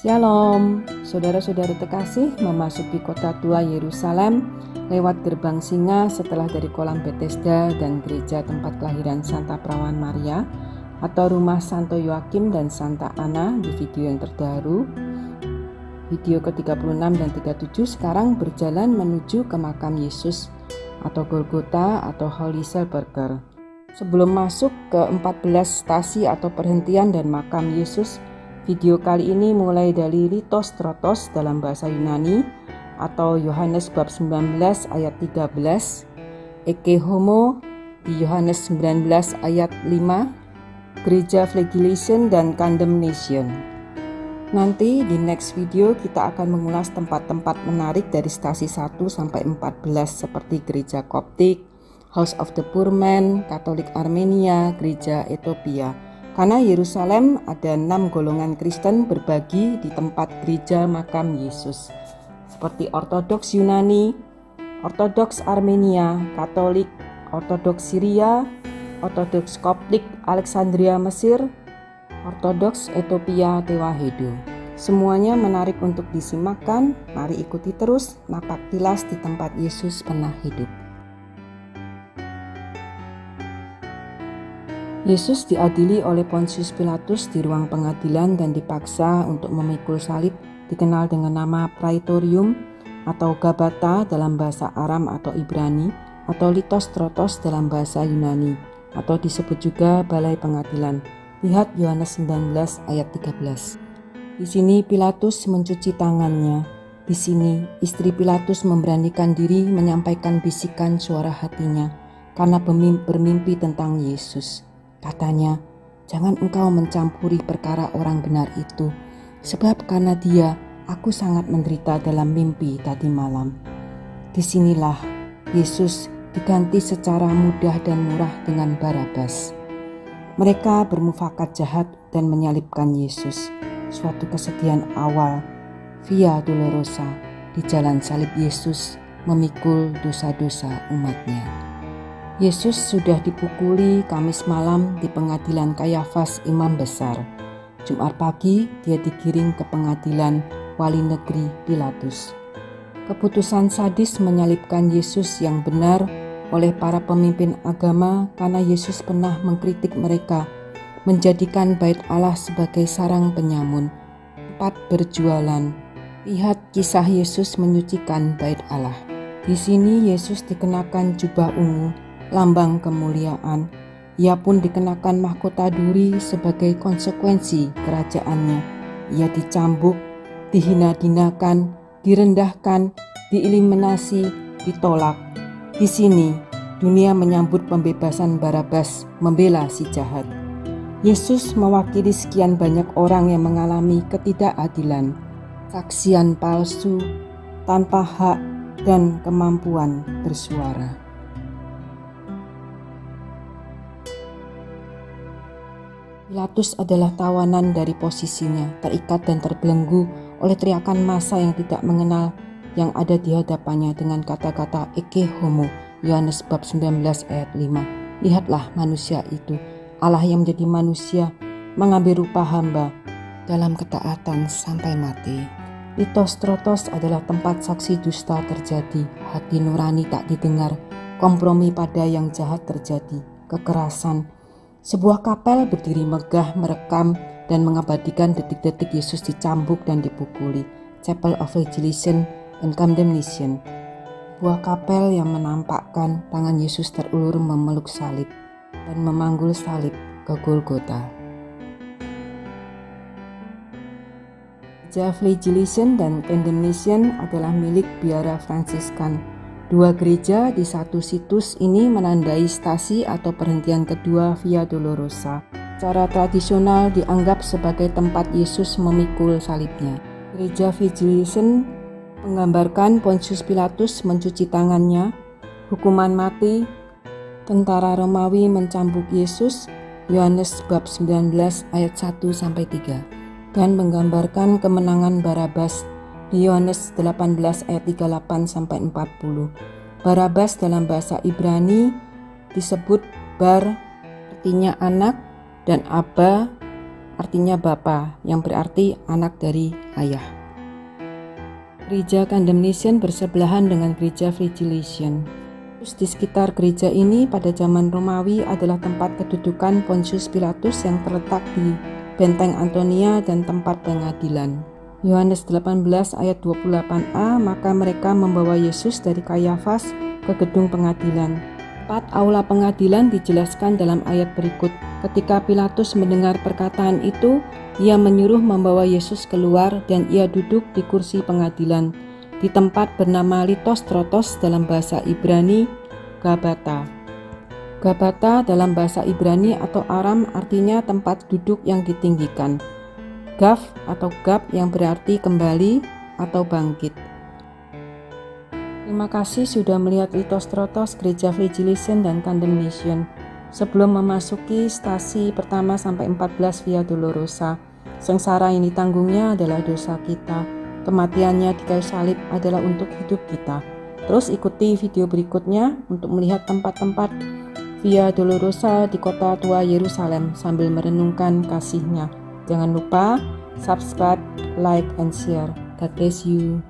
Shalom, saudara-saudara terkasih, memasuki kota tua Yerusalem lewat gerbang singa setelah dari kolam Bethesda dan gereja tempat kelahiran Santa Perawan Maria atau rumah Santo Yoakim dan Santa Ana di video yang terbaru, video ke-36 dan 37. Sekarang berjalan menuju ke makam Yesus atau Golgota atau Holy Sepulchre. Sebelum masuk ke 14 stasi atau perhentian dan makam Yesus, video kali ini mulai dari Litostrotos dalam bahasa Yunani atau Yohanes bab 19 ayat 13, Eke Homo di Yohanes 19 ayat 5, Gereja Flagellation dan Condemnation. Nanti di next video kita akan mengulas tempat-tempat menarik dari stasi 1 sampai 14 seperti Gereja Koptik, House of the Poor Man, Katolik Armenia, Gereja Ethiopia. Karena Yerusalem ada 6 golongan Kristen berbagi di tempat gereja makam Yesus, seperti Ortodoks Yunani, Ortodoks Armenia, Katolik, Ortodoks Syria, Ortodoks Koptik Alexandria Mesir, Ortodoks Ethiopia Tewahedo. Semuanya menarik untuk disimakkan. Mari ikuti terus napak tilas di tempat Yesus pernah hidup. Yesus diadili oleh Pontius Pilatus di ruang pengadilan dan dipaksa untuk memikul salib, dikenal dengan nama Praetorium atau Gabata dalam bahasa Aram atau Ibrani, atau Litostrotos dalam bahasa Yunani, atau disebut juga Balai Pengadilan. Lihat Yohanes 19 ayat 13. Di sini Pilatus mencuci tangannya. Di sini istri Pilatus memberanikan diri menyampaikan bisikan suara hatinya karena bermimpi tentang Yesus. Katanya, jangan engkau mencampuri perkara orang benar itu, sebab karena dia, aku sangat menderita dalam mimpi tadi malam. Disinilah Yesus diganti secara mudah dan murah dengan Barabas. Mereka bermufakat jahat dan menyalibkan Yesus, suatu kesedihan awal, Via Dolorosa, di jalan salib Yesus memikul dosa-dosa umatnya. Yesus sudah dipukuli Kamis malam di pengadilan Kayafas imam besar. Jumat pagi dia digiring ke pengadilan wali negeri Pilatus. Keputusan sadis menyalibkan Yesus yang benar oleh para pemimpin agama karena Yesus pernah mengkritik mereka, menjadikan bait Allah sebagai sarang penyamun, tempat berjualan. Lihat kisah Yesus menyucikan bait Allah. Di sini Yesus dikenakan jubah ungu, lambang kemuliaan. Ia pun dikenakan mahkota duri sebagai konsekuensi kerajaannya. Ia dicambuk, dihina-hinakan, direndahkan, dieliminasi, ditolak. Di sini dunia menyambut pembebasan Barabas, membela si jahat. Yesus mewakili sekian banyak orang yang mengalami ketidakadilan, saksian palsu, tanpa hak dan kemampuan bersuara. Pilatus adalah tawanan dari posisinya, terikat dan terbelenggu oleh teriakan massa yang tidak mengenal yang ada di hadapannya dengan kata-kata Eke Homo, Yohanes bab 19 ayat 5. Lihatlah manusia itu, Allah yang menjadi manusia, mengambil rupa hamba dalam ketaatan sampai mati. Litostrotos adalah tempat saksi dusta terjadi, hati nurani tak didengar, kompromi pada yang jahat terjadi, kekerasan. Sebuah kapel berdiri megah merekam dan mengabadikan detik-detik Yesus dicambuk dan dipukuli. Chapel of Flagellation and Condemnation. Sebuah kapel yang menampakkan tangan Yesus terulur memeluk salib dan memanggul salib ke Golgota. Gereja Flagellation dan Condemnation adalah milik biara Fransiskan. Dua gereja di satu situs ini menandai stasi atau perhentian kedua Via Dolorosa. Secara tradisional dianggap sebagai tempat Yesus memikul salibnya. Gereja Flagellation menggambarkan Pontius Pilatus mencuci tangannya, hukuman mati, tentara Romawi mencambuk Yesus, Yohanes bab 19 ayat 1-3, dan menggambarkan kemenangan Barabas di Yohanes 18 ayat 38-40. Barabas dalam bahasa Ibrani disebut Bar, artinya anak, dan Abba, artinya bapa, yang berarti anak dari ayah. Gereja Condemnation bersebelahan dengan gereja Flagellation. Terus di sekitar gereja ini pada zaman Romawi adalah tempat kedudukan Pontius Pilatus yang terletak di Benteng Antonia dan tempat pengadilan. Yohanes 18 ayat 28a, maka mereka membawa Yesus dari Kayafas ke gedung pengadilan. Tempat aula pengadilan dijelaskan dalam ayat berikut. Ketika Pilatus mendengar perkataan itu, ia menyuruh membawa Yesus keluar dan ia duduk di kursi pengadilan di tempat bernama Litostrotos dalam bahasa Ibrani, Gabata. Gabata dalam bahasa Ibrani atau Aram artinya tempat duduk yang ditinggikan. Gav atau Gab yang berarti kembali atau bangkit. Terima kasih sudah melihat Litostrotos, Gereja Flagellation dan Condemnation. Sebelum memasuki stasi pertama sampai 14 Via Dolorosa, sengsara yang ditanggungnya adalah dosa kita. Kematiannya di kayu salib adalah untuk hidup kita. Terus ikuti video berikutnya untuk melihat tempat-tempat Via Dolorosa di kota tua Yerusalem sambil merenungkan kasih-Nya. Jangan lupa subscribe, like, and share. God bless you.